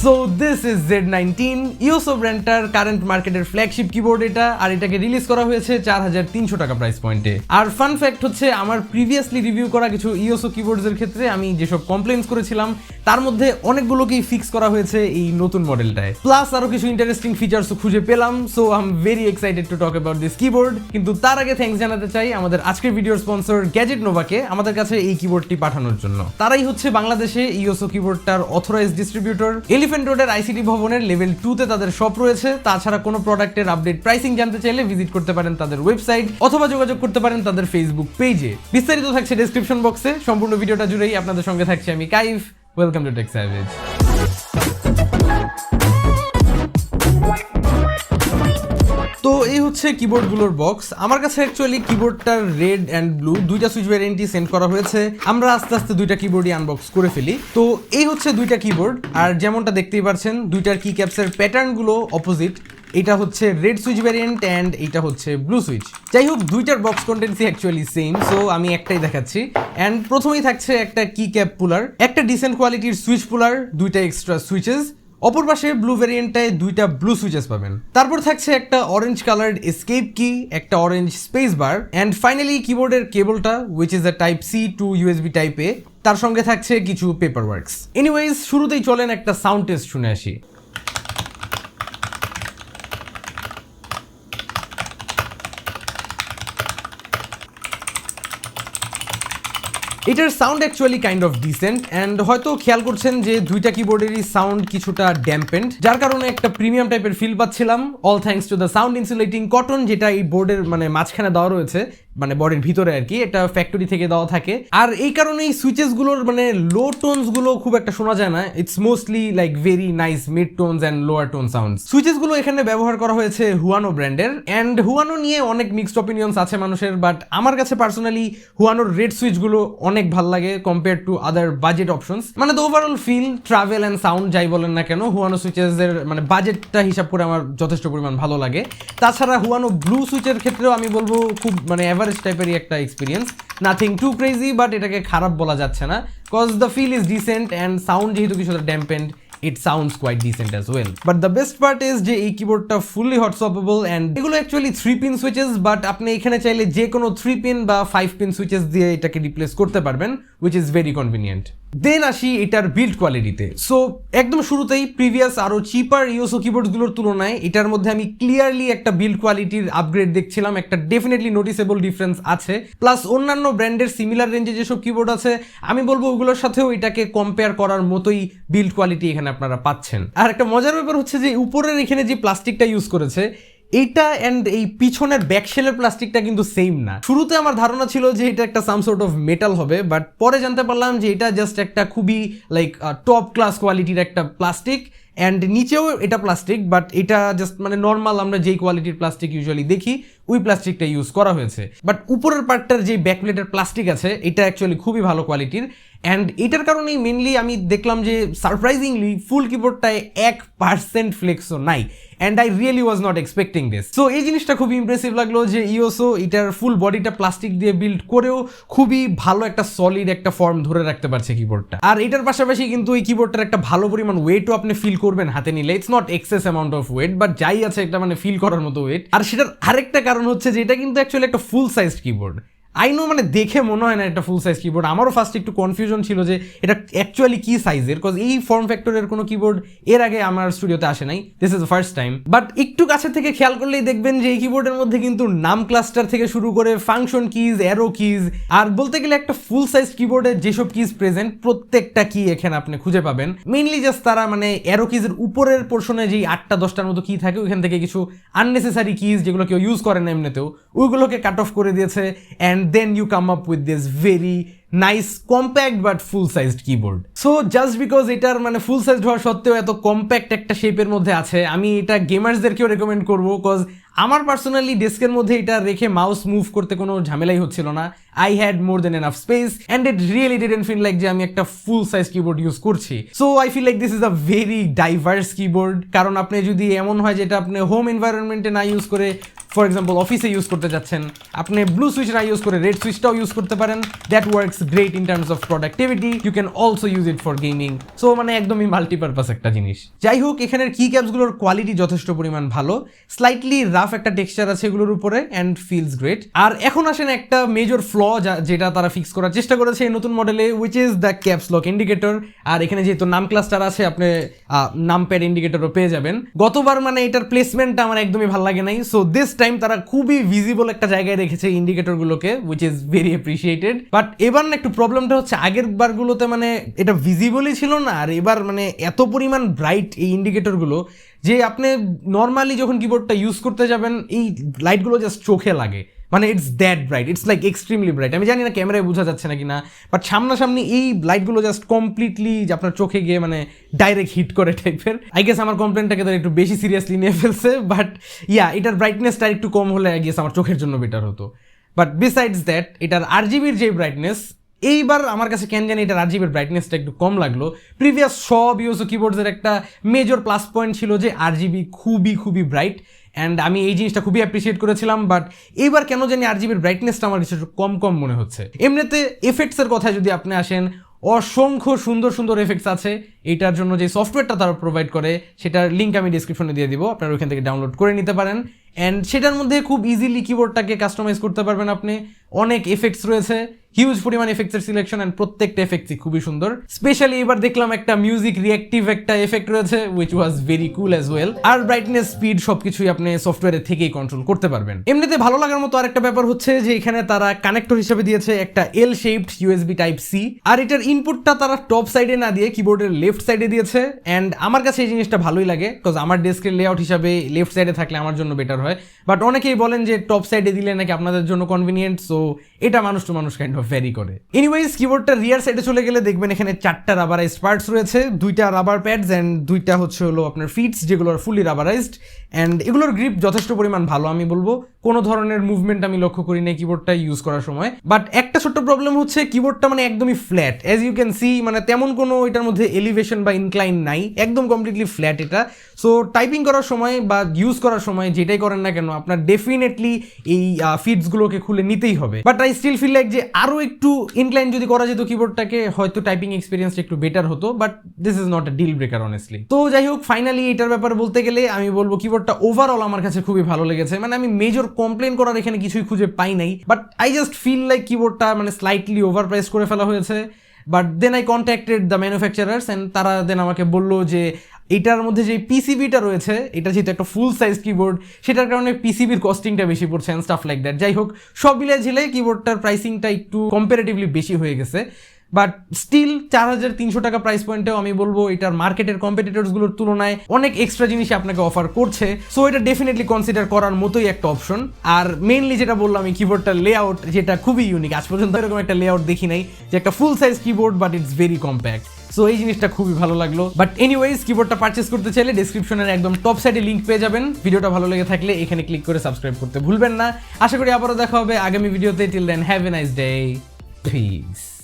So this is Z19 E-Yooso ব্র্যান্ডটার current মার্কেটের flagship keyboard এটা, আর এটাকে রিলিজ করা হয়েছে 4300 টাকা প্রাইস পয়েন্টে। আর ফান ফ্যাক্ট হচ্ছে আমার প্রিভিয়াসলি রিভিউ করা কিছু E-Yooso কিবোর্ডসের ক্ষেত্রে আমি যেসব কমপ্লেইন্স করেছিলাম তার মধ্যে অনেকগুলোকেই ফিক্স করা হয়েছে এই নতুন মডেলটায়, প্লাস আরো কিছু ইন্টারেস্টিং ফিচারসও খুঁজে পেলাম। So I am very excited to talk about this keyboard. কিন্তু তার আগে থ্যাঙ্কস জানাতে চাই আমাদের আজকের ভিডিওর স্পন্সর গ্যাজেট নোভাকে আমাদের কাছে এই কিবোর্ডটি পাঠানোর জন্য। তারাই হচ্ছে বাংলাদেশে E-Yooso কিবোর্ডটার অথরাইজড ডিস্ট্রিবিউটর। এলিফ্যান্ট রোডের আইসিটি ভবনের লেভেল 2 তে তাদের শপ রয়েছে। তাছাড়া কোনো প্রোডাক্টের আপডেট প্রাইসিং জানতে চাইলে ভিজিট করতে পারেন তাদের ওয়েবসাইট অথবা যোগাযোগ করতে পারেন তাদের ফেসবুক পেজে। বিস্তারিত থাকছে ডেসক্রিপশন বক্সে। সম্পূর্ণ ভিডিওটা জুড়েই আপনাদের সঙ্গে থাকছে আমি Kaif. Welcome to tech savage. তো এই হচ্ছে কিবোর্ডগুলোর বক্স। আমার কাছে অ্যাকচুয়ালি কিবোর্ডটার রেড অ্যান্ড ব্লু দুইটা সুইচ ভ্যারিয়েন্টই সেন্ড করা হয়েছে। আমরা আস্তে আস্তে দুইটা কিবোর্ডই আনবক্স করে ফেলি। তো এই হচ্ছে দুইটা কিবোর্ড, আর যেমনটা দেখতেই পাচ্ছেন দুইটার কি ক্যাপসের প্যাটার্নগুলো অপোজিট। এটা হচ্ছে রেড সুইচ ভ্যারিয়েন্ট অ্যান্ড এটা হচ্ছে ব্লু সুইচ। যাই হোক, দুইটার বক্স কন্টেন্টসই অ্যাকচুয়ালি সেম, সো আমি একটাই দেখাচ্ছি। অ্যান্ড প্রথমেই থাকছে একটা কি ক্যাপ পুলার, একটা ডিসেন্ট কোয়ালিটির সুইচ পুলার, দুইটা এক্সট্রা সুইচেস। অপর পাশে ব্লু ভ্যারিয়েন্টটায় দুইটা ব্লু সুইচেস পাবেন। তারপর থাকছে একটা অরেঞ্জ কালার্ড এসকেপ কি, একটা orange space bar, and finally কিবোর্ডের কেবলটা which is a type C to USB type A. তার সঙ্গে থাকছে কিছু পেপার ওয়ার্কস। এনিওয়েজ, শুরুতেই চলেন একটা সাউন্ড টেস্ট শুনে আসি। এটার sound actually kind of decent, and হয়তো খেয়াল করছেন যে দুইটা কিবোর্ডেরই সাউন্ড কিছুটা ড্যাম্পেন্ড, যার কারণে একটা প্রিমিয়াম টাইপের ফিল পাচ্ছিলাম। All thanks to the sound insulating cotton, যেটা এই বোর্ডের মাঝখানে দেওয়া রয়েছে, বডির ভিতরে আর কি। এটা ফ্যাক্টরি থেকে দেওয়া থাকে, আর এই কারণেই সুইচেস গুলোর লো টোনস গুলো খুব একটা শোনা যায় না। It's mostly like very nice mid tones and lower tone sounds. Switches গুলো এখানে ব্যবহার করা হয়েছে হুয়ানো ব্র্যান্ডের, অ্যান্ড হুয়ানো নিয়ে অনেক মিক্সড অপিনিয়ন্স আছে মানুষের, বাট আমার কাছে পার্সোনালি হুয়ানোর রেড সুইচ গুলো অনেক ভালো লাগে compare to other budget options. The overall feel, travel and sound যাই বলেন না কেন, হুয়ানো সুইচেস এর বাজেটটা হিসাব করে আমার যথেষ্ট পরিমাণ ভালো লাগে। তাছাড়া হুয়ানো ব্লু সুইচের ক্ষেত্রেও আমি বলবো খুব এভারেজ টাইপেরই একটা experience, nothing too crazy, but এটাকে খারাপ বলা যাচ্ছে না, cause the feel is decent and sound যেহেতু কিছুটা ড্যাম্পেন্ড, it sounds quite decent as well. But the best part is যে এই কিবোর্ডটা fully hot swappable, and এগুলো actually 3-pin switches, but আপনি এখানে চাইলে যে কোনো 3-pin বা 5-pin switches দিয়ে এটাকে রিপ্লেস করতে পারবেন, which is very convenient. দেন আসি এটার বিল্ড কোয়ালিটিতে। সো একদম শুরুতেই প্রিভিয়াস আরো চিপার E-Yooso কিবোর্ডগুলোর তুলনায় এটার মধ্যে আমি ক্লিয়ারলি একটা বিল্ড কোয়ালিটির আপগ্রেড দেখছিলাম। একটা ডেফিনেটলি নোটিসেবল ডিফারেন্স আছে। প্লাস অন্যান্য ব্র্যান্ডের সিমিলার রেঞ্জে যেসব কিবোর্ড আছে আমি বলবো ওগুলোর সাথেও এটাকে কম্পেয়ার করার মতোই বিল্ড কোয়ালিটি এখানে আপনারা পাচ্ছেন। আর একটা মজার ব্যাপার হচ্ছে যে উপরের এখানে যে প্লাস্টিকটা ইউজ করেছে এইটা অ্যান্ড এই পিছনের ব্যাকশেলের প্লাস্টিকটা কিন্তু সেম না। শুরুতে আমার ধারণা ছিল যে এটা একটা সাম সর্ট অফ মেটাল হবে, বাট পরে জানতে পারলাম যে এটা জাস্ট একটা খুবই টপ ক্লাস কোয়ালিটির একটা প্লাস্টিক, অ্যান্ড নিচেও এটা প্লাস্টিক, বাট এটা জাস্ট নর্মাল আমরা যেই কোয়ালিটির প্লাস্টিক ইউজুয়ালি দেখি ওই প্লাস্টিকটা ইউজ করা হয়েছে। বাট উপরের পার্টটার যে ব্যাকপ্লেটের প্লাস্টিক আছে এটা অ্যাকচুয়ালি খুবই ভালো কোয়ালিটির, অ্যান্ড এটার কারণেই মেনলি আমি দেখলাম যে সারপ্রাইজিংলি ফুল কিবোর্ডটায় 1% ফ্লেক্সও নাই, and I really was not expecting this. So এই জিনিসটা খুবই ইমপ্রেসিভ লাগলো যে E-Yooso এটার ফুল বডিটা প্লাস্টিক দিয়ে বিল্ড করেও খুবই ভালো একটা সলিড একটা ফর্ম ধরে রাখতে পারছে কিবোর্ডটা। আর এটার পাশাপাশি কিন্তু এই কিবোর্ডটার একটা ভালো পরিমাণ ওয়েটও আপনি ফিল করবেন হাতে নিলে। It's not excess amount of weight, but যাই আছে একটা ফিল করার মতো ওয়েট। আর সেটার আরেকটা কারণ হচ্ছে যে এটা কিন্তু অ্যাকচুয়ালি একটা full size keyboard. I know দেখে মনে হয় না একটা ফুল সাইজ কিবোর্ড। আমারও ফার্স্ট একটু কনফিউশন ছিল যে এটা অ্যাকচুয়ালি কি সাইজের, কজ এই ফর্ম ফ্যাক্টরের কোনো কিবোর্ড এর আগে আমার স্টুডিওতে আসে নাই। This is the first time. But একটু কাছে থেকে খেয়াল করলেই দেখবেন যে এই কিবোর্ডের মধ্যে কিন্তু নাম ক্লাস্টার থেকে শুরু করে ফাংশন কিজ, অ্যারো কিজ, আর বলতে গেলে একটা ফুল সাইজ কিবোর্ডে যেসব কিজ প্রেজেন্ট প্রত্যেকটা কি এখানে আপনি খুঁজে পাবেন। মেইনলি জাস্ট তারা অ্যারো কিজের উপরের পোর্শনে যেই 8-10টার মতো কি থাকে ওইখান থেকে কিছু আননেসেসারি কিজ যেগুলো কেউ ইউজ করে না এমনিতেও ওইগুলোকে কাট অফ করে দিয়েছে, and then you come up with this very nice compact but full sized keyboard. So just because এটার ফুল সাইজড হওয়া সত্ত্বেও এত কম্প্যাক্ট একটা শেপের মধ্যে আছে, আমি এটা গেমার্সদেরকেও রেকমেন্ড করবো, কজ আমার পার্সোনালি ডেস্কের মধ্যে এটা রেখে মাউস মুভ করতে কোনো ঝামেলাই হচ্ছিল না। I had more than enough space, and it really didn't feel like যে আমি একটা ফুল সাইজ কিবোর্ড ইউজ করছি। So I feel like this is a very diverse keyboard, কারণ আপনি যদি এমন হয় যেটা আপনি হোম এনভায়রনমেন্টে না ইউজ করে ফর এক্সাম্পল অফিসে ইউজ করতে যাচ্ছেন, আপনি ব্লু সুইচ না ইউজ করে রেড সুইচটাও ইউজ করতে পারেন। That works great in terms of productivity, you can also use it for gaming. সো মানে একদমই মাল্টিপারপাস একটা জিনিস। যাই হোক, এখানের কি ক্যাপসগুলোর কোয়ালিটি যথেষ্ট পরিমাণ ভালো, স্লাইটলি রাফ একটা টেক্সচার আছে এগুলোর উপরে অ্যান্ড ফিলস গ্রেট। আর এখন আসেন একটা মেজর ফ্ল যেটা তারা ফিক্স করার চেষ্টা করেছে এই নতুন মডেলে, which is the caps lock indicator. আর এখানে যেহেতু নাম ক্লাস্টার আছে, আপনি নাম প্যাড ইন্ডিকেটরও পেয়ে যাবেন। গতবার মানে এটার প্লেসমেন্টটা আমার একদমই ভালো লাগে নাই, সো দিস টাইম তারা খুবই ভিজিবল একটা জায়গায় রেখেছে ইন্ডিকেটরগুলোকে, which is very appreciated. But এবার না একটু প্রবলেমটা হচ্ছে, আগের বারগুলোতে মানে এটা ভিজিবলই ছিল না, আর এবার মানে এত পরিমাণ ব্রাইট এই ইন্ডিকেটরগুলো যে আপনি নর্মালি যখন কিবোর্ডটা ইউজ করতে যাবেন এই লাইটগুলো জাস্ট চোখে লাগে। মানে it's that bright, it's like extremely bright. আমি জানি না ক্যামেরায় বোঝা যাচ্ছে নাকি না, বাট সামনাসামনি এই লাইটগুলো জাস্ট কমপ্লিটলি আপনার চোখে গিয়ে মানে ডাইরেক্ট হিট করে টাইপের। আই গেস আমার কমপ্লেনটাকে তারা একটু বেশি সিরিয়াসলি নিয়ে ফেলছে, বাট এটার ব্রাইটনেসটা একটু কম হলে আই গেস আমার চোখের জন্য বেটার হতো। বাট বিসাইডস দ্যাট, এটার RGBর যে ব্রাইটনেস, এইবার আমার কাছে কেন জানি এটার RGBর ব্রাইটনেসটা একটু কম লাগলো। প্রিভিয়াস সব ইউএসও কিবোর্ডসের একটা মেজর প্লাস পয়েন্ট ছিল যে RGB খুবই ব্রাইট, অ্যান্ড আমি এই জিনিসটা খুবই অ্যাপ্রিসিয়েট করেছিলাম। বাট এইবার কেন জানি RGBর ব্রাইটনেসটা আমার কিছু কম মনে হচ্ছে। এমনিতে এফেক্টসের কথায় যদি আপনি আসেন, অসংখ্য সুন্দর এফেক্টস আছে। এটার জন্য যে সফটওয়্যারটা তারা প্রোভাইড করে সেটার লিঙ্ক আমি ডিসক্রিপশনে দিয়ে দিব, আপনারা ওইখান থেকে ডাউনলোড করে নিতে পারেন। অ্যান্ড সেটার মধ্যে খুব ইজিলি কিবোর্ডটাকে কাস্টমাইজ করতে পারবেন আপনি। অনেক এফেক্টস রয়েছে, হিউজ পরিমাণ এফেক্টসের সিলেকশন, অ্যান্ড প্রত্যেকটা এফেক্টসই খুবই সুন্দর। স্পেশালি এবার দেখলাম একটা মিউজিক রিয়েক্টিভ একটা এফেক্ট রয়েছে, which was very cool as well. আর ব্রাইটনেস, স্পিড সবকিছুই আপনি সফটওয়্যারের থেকেই কন্ট্রোল করতে পারবেন। এমনিতে ভালো লাগার মতো আরেকটা ব্যাপার হচ্ছে যে এখানে তারা কানেক্টর হিসেবে দিয়েছে একটা এল শেপড USB Type-C, আর এটার ইনপুটটা তারা টপ সাইডে না দিয়ে কিবোর্ডের লেফট সাইডে দিয়েছে। অ্যান্ড আমার কাছে এই জিনিসটা ভালোই লাগে, বিকজ আমার ডেস্কের লেআউট হিসাবে লেফট সাইডে থাকলে আমার জন্য বেটার হয়। বাট অনেকেই বলেন যে টপ সাইডে দিলে নাকি আপনাদের জন্য কনভিনিয়েন্ট, সো এটা মানুষ টু মানুষ কাইন্ড অফ ভ্যারি করে। এনিওয়েজ, কিবোর্ডটা রিয়ার সাইডে চলে গেলে দেখবেন এখানে 4টা রাবারাইজড পার্টস রয়েছে, 2টা রাবার প্যাডস অ্যান্ড 2টা হচ্ছে হলো আপনার ফিটস, যেগুলো ফুলি রাবারাইজড। অ্যান্ড এগুলোর গ্রিপ যথেষ্ট পরিমাণ ভালো, আমি বলবো কোনো ধরনের মুভমেন্ট আমি লক্ষ্য করি না কিবোর্ডটা ইউজ করার সময়। বাট একটা ছোট্ট প্রবলেম হচ্ছে কিবোর্ডটা মানে একদমই flat, as you can see, মানে তেমন কোনো এটার মধ্যে এলিভেশন বা ইনক্লাইন নাই, একদম কমপ্লিটলি ফ্ল্যাট এটা। সো টাইপিং করার সময় বা ইউজ করার সময় যেটাই করেন না কেন, আপনার ডেফিনেটলি এই ফিটসগুলোকে খুলে নিতেই হবে। But I still feel like যে আরও একটু ইনক্লাইন যদি করা যেত কিবোর্ডটাকে, হয়তো টাইপিং এক্সপিরিয়েন্সটা একটু বেটার হতো। But this is not a deal breaker honestly. তো যাই হোক, ফাইনালি এটার ব্যাপারে বলতে গেলে আমি বলবো কিবোর্ডটা ওভারঅল আমার কাছে খুবই ভালো লেগেছে। মানে আমি মেজর কমপ্লেন করার এখানে কিছুই খুঁজে পাই নাই, but I just feel like কিবোর্ডটা মানে স্লাইটলি ওভার প্রাইস করে ফেলা হয়েছে। But then I contacted the manufacturers, and তারা দেন আমাকে বললো যে এটার মধ্যে যে পিসিবিটা রয়েছে, এটা যেহেতু একটা ফুল সাইজ কিবোর্ড, সেটার কারণে পিসিবির কস্টিংটা বেশি পড়ছে অ্যান্ড স্টাফ লাইক দ্যাট। যাই হোক, সব মিলিয়ে ঝিলে কিবোর্ডটার প্রাইসিংটা একটু কম্পারেটিভলি বেশি হয়ে গেছে। বাট স্টিল 4300 টাকা প্রাইস পয়েন্টেও আমি বলবো এটার মার্কেটের কম্পিটিটরসগুলোর তুলনায় অনেক এক্সট্রা জিনিস আপনাকে অফার করছে। সো এটা ডেফিনেটলি কনসিডার করার মতোই একটা অপশন। আর মেইনলি যেটা বললাম, আমি কিবোর্ডটার লেআউট যেটা খুবই ইউনিক, আজ পর্যন্ত এরকম একটা লেআউট দেখি নাই যে একটা full size keyboard but it's very compact. So এই জিনিসটা খুবই ভালো লাগলো। বাট এনিওয়েজ, কিবোর্ডটা পারচেস করতে চাইলে ডেসক্রিপশনের একদম টপ সাইডে লিঙ্ক পেয়ে যাবেন। ভিডিওটা ভালো লেগে থাকলে এখানে ক্লিক করে সাবস্ক্রাইব করতে ভুলবেন না। আশা করি আবারও দেখা হবে আগামী ভিডিওতে। Till then, have a nice day, piece.